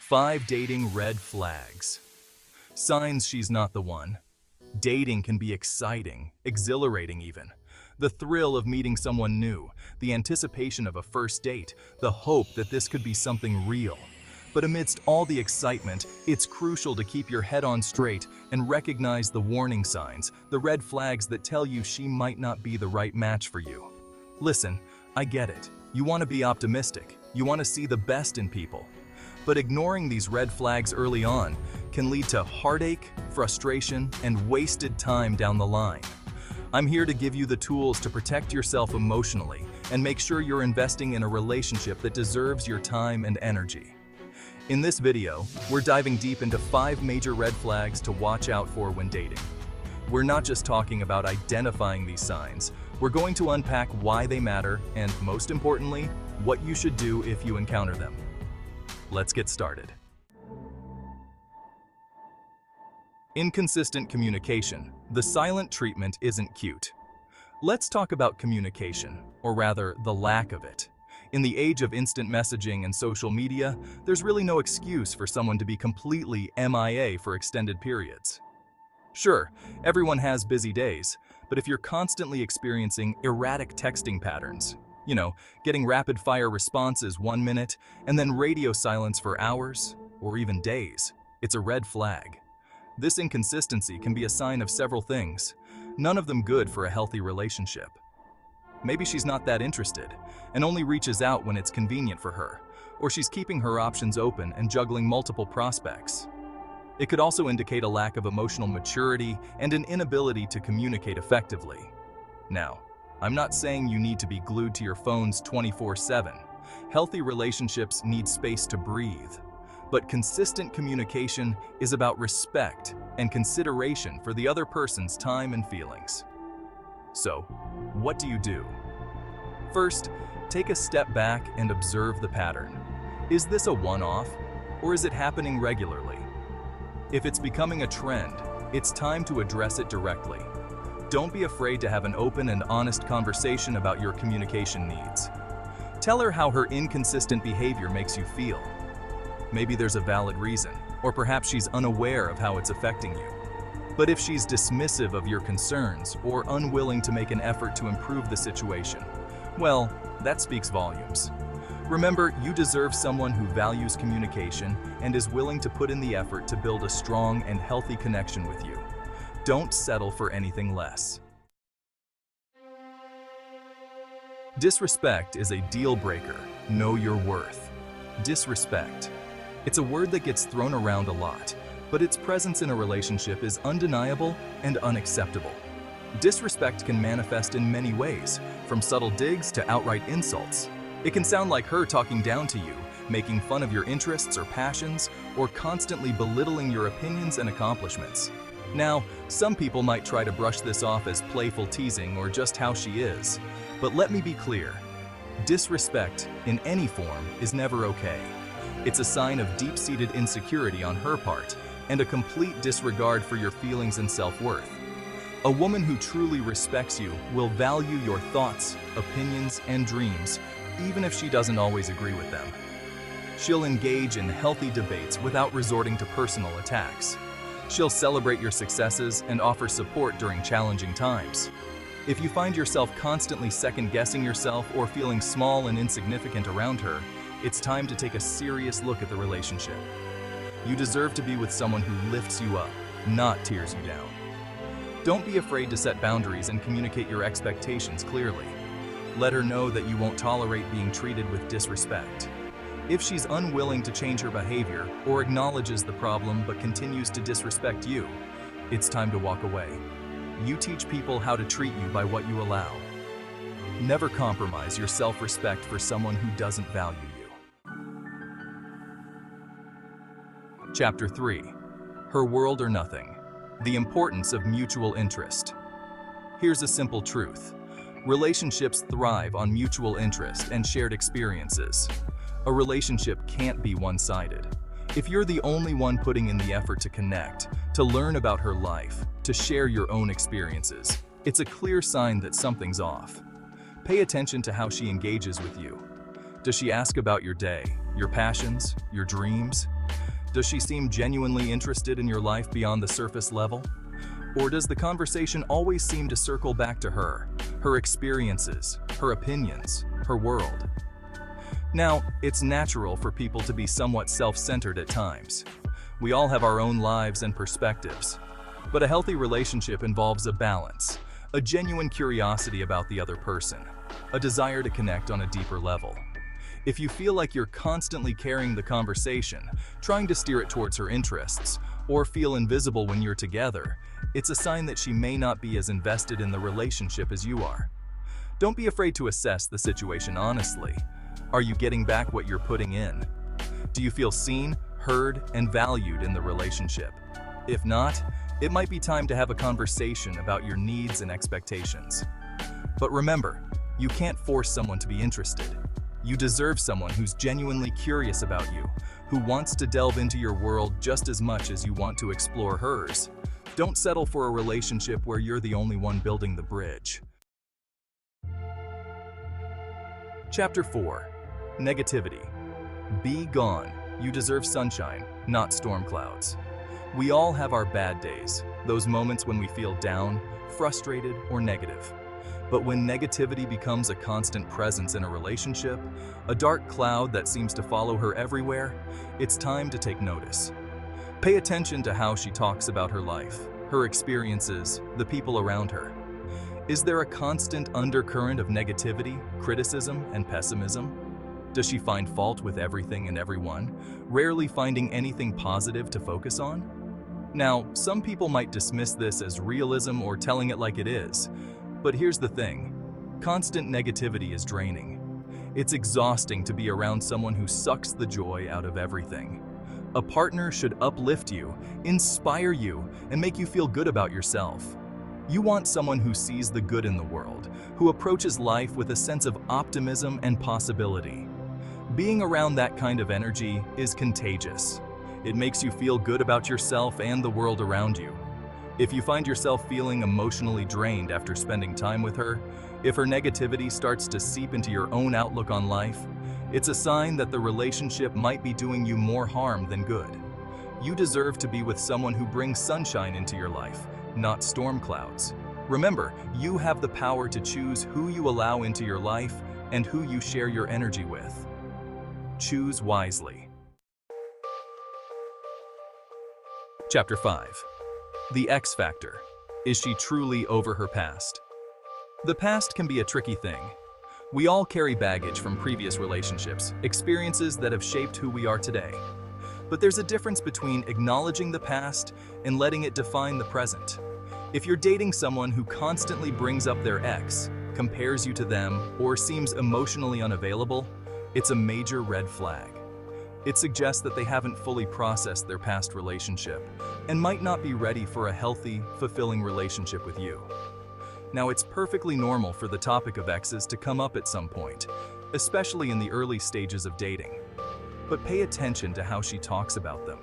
5 dating red flags. Signs she's not the one. Dating can be exciting, exhilarating even. The thrill of meeting someone new, the anticipation of a first date, the hope that this could be something real. But amidst all the excitement, it's crucial to keep your head on straight and recognize the warning signs, the red flags that tell you she might not be the right match for you. Listen, I get it. You want to be optimistic. You want to see the best in people. But ignoring these red flags early on can lead to heartache, frustration, and wasted time down the line. I'm here to give you the tools to protect yourself emotionally and make sure you're investing in a relationship that deserves your time and energy. In this video, we're diving deep into 5 major red flags to watch out for when dating. We're not just talking about identifying these signs, we're going to unpack why they matter and, most importantly, what you should do if you encounter them. Let's get started. Inconsistent communication. The silent treatment isn't cute. Let's talk about communication, or rather, the lack of it. In the age of instant messaging and social media, there's really no excuse for someone to be completely MIA for extended periods. Sure, everyone has busy days, but if you're constantly experiencing erratic texting patterns, getting rapid-fire responses 1 minute and then radio silence for hours or even days, it's a red flag. This inconsistency can be a sign of several things, none of them good for a healthy relationship. Maybe she's not that interested and only reaches out when it's convenient for her, or she's keeping her options open and juggling multiple prospects. It could also indicate a lack of emotional maturity and an inability to communicate effectively. Now, I'm not saying you need to be glued to your phones 24/7. Healthy relationships need space to breathe. But consistent communication is about respect and consideration for the other person's time and feelings. So, what do you do? First, take a step back and observe the pattern. Is this a one-off, or is it happening regularly? If it's becoming a trend, it's time to address it directly. Don't be afraid to have an open and honest conversation about your communication needs. Tell her how her inconsistent behavior makes you feel. Maybe there's a valid reason, or perhaps she's unaware of how it's affecting you. But if she's dismissive of your concerns or unwilling to make an effort to improve the situation, well, that speaks volumes. Remember, you deserve someone who values communication and is willing to put in the effort to build a strong and healthy connection with you. Don't settle for anything less. Disrespect is a deal breaker. Know your worth. Disrespect. It's a word that gets thrown around a lot, but its presence in a relationship is undeniable and unacceptable. Disrespect can manifest in many ways, from subtle digs to outright insults. It can sound like her talking down to you, making fun of your interests or passions, or constantly belittling your opinions and accomplishments. Now, some people might try to brush this off as playful teasing or just how she is, but let me be clear. Disrespect, in any form, is never okay. It's a sign of deep-seated insecurity on her part and a complete disregard for your feelings and self-worth. A woman who truly respects you will value your thoughts, opinions, and dreams, even if she doesn't always agree with them. She'll engage in healthy debates without resorting to personal attacks. She'll celebrate your successes and offer support during challenging times. If you find yourself constantly second-guessing yourself or feeling small and insignificant around her, it's time to take a serious look at the relationship. You deserve to be with someone who lifts you up, not tears you down. Don't be afraid to set boundaries and communicate your expectations clearly. Let her know that you won't tolerate being treated with disrespect. If she's unwilling to change her behavior or acknowledges the problem but continues to disrespect you, it's time to walk away. You teach people how to treat you by what you allow. Never compromise your self-respect for someone who doesn't value you. Chapter 3. Her world or nothing. The importance of mutual interest. Here's a simple truth. Relationships thrive on mutual interest and shared experiences. A relationship can't be one-sided. If you're the only one putting in the effort to connect, to learn about her life, to share your own experiences, it's a clear sign that something's off. Pay attention to how she engages with you. Does she ask about your day, your passions, your dreams? Does she seem genuinely interested in your life beyond the surface level? Or does the conversation always seem to circle back to her, her experiences, her opinions, her world? Now, it's natural for people to be somewhat self-centered at times. We all have our own lives and perspectives. But a healthy relationship involves a balance, a genuine curiosity about the other person, a desire to connect on a deeper level. If you feel like you're constantly carrying the conversation, trying to steer it towards her interests, or feel invisible when you're together, it's a sign that she may not be as invested in the relationship as you are. Don't be afraid to assess the situation honestly. Are you getting back what you're putting in? Do you feel seen, heard, and valued in the relationship? If not, it might be time to have a conversation about your needs and expectations. But remember, you can't force someone to be interested. You deserve someone who's genuinely curious about you, who wants to delve into your world just as much as you want to explore hers. Don't settle for a relationship where you're the only one building the bridge. Chapter 4. Negativity. Be gone. You deserve sunshine, not storm clouds. We all have our bad days, those moments when we feel down, frustrated, or negative. But when negativity becomes a constant presence in a relationship, a dark cloud that seems to follow her everywhere, it's time to take notice. Pay attention to how she talks about her life, her experiences, the people around her. Is there a constant undercurrent of negativity, criticism, and pessimism? Does she find fault with everything and everyone, rarely finding anything positive to focus on? Now, some people might dismiss this as realism or telling it like it is. But here's the thing, constant negativity is draining. It's exhausting to be around someone who sucks the joy out of everything. A partner should uplift you, inspire you, and make you feel good about yourself. You want someone who sees the good in the world, who approaches life with a sense of optimism and possibility. Being around that kind of energy is contagious. It makes you feel good about yourself and the world around you. If you find yourself feeling emotionally drained after spending time with her, if her negativity starts to seep into your own outlook on life, it's a sign that the relationship might be doing you more harm than good. You deserve to be with someone who brings sunshine into your life, not storm clouds. Remember, you have the power to choose who you allow into your life and who you share your energy with. Choose wisely. Chapter 5. The X Factor. Is she truly over her past? The past can be a tricky thing. We all carry baggage from previous relationships, experiences that have shaped who we are today. But there's a difference between acknowledging the past and letting it define the present. If you're dating someone who constantly brings up their ex, compares you to them, or seems emotionally unavailable, it's a major red flag. It suggests that they haven't fully processed their past relationship and might not be ready for a healthy, fulfilling relationship with you. Now, it's perfectly normal for the topic of exes to come up at some point, especially in the early stages of dating. But pay attention to how she talks about them.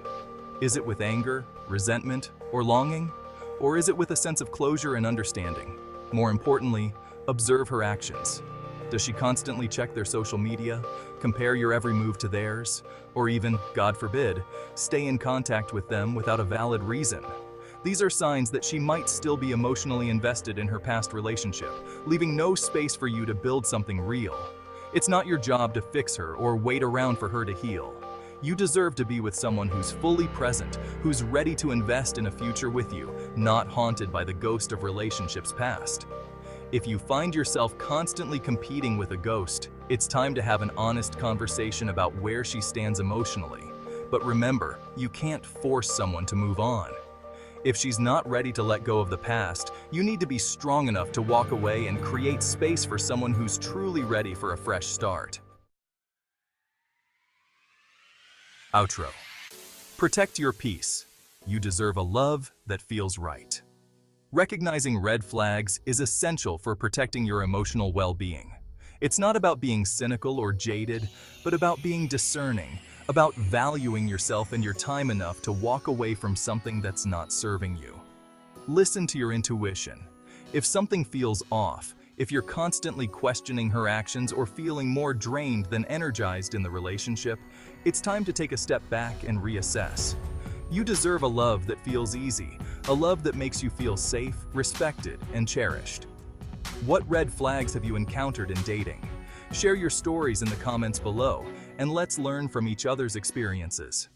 Is it with anger, resentment, or longing? Or is it with a sense of closure and understanding? More importantly, observe her actions. Does she constantly check their social media, compare your every move to theirs, or even, God forbid, stay in contact with them without a valid reason? These are signs that she might still be emotionally invested in her past relationship, leaving no space for you to build something real. It's not your job to fix her or wait around for her to heal. You deserve to be with someone who's fully present, who's ready to invest in a future with you, not haunted by the ghost of relationships past. If you find yourself constantly competing with a ghost, it's time to have an honest conversation about where she stands emotionally. But remember, you can't force someone to move on. If she's not ready to let go of the past, you need to be strong enough to walk away and create space for someone who's truly ready for a fresh start. Outro. Protect your peace. You deserve a love that feels right. Recognizing red flags is essential for protecting your emotional well-being. It's not about being cynical or jaded, but about being discerning, about valuing yourself and your time enough to walk away from something that's not serving you. Listen to your intuition. If something feels off, If you're constantly questioning her actions or feeling more drained than energized in the relationship, it's time to take a step back and reassess. You deserve a love that feels easy, a love that makes you feel safe, respected, and cherished. What red flags have you encountered in dating? Share your stories in the comments below, and let's learn from each other's experiences.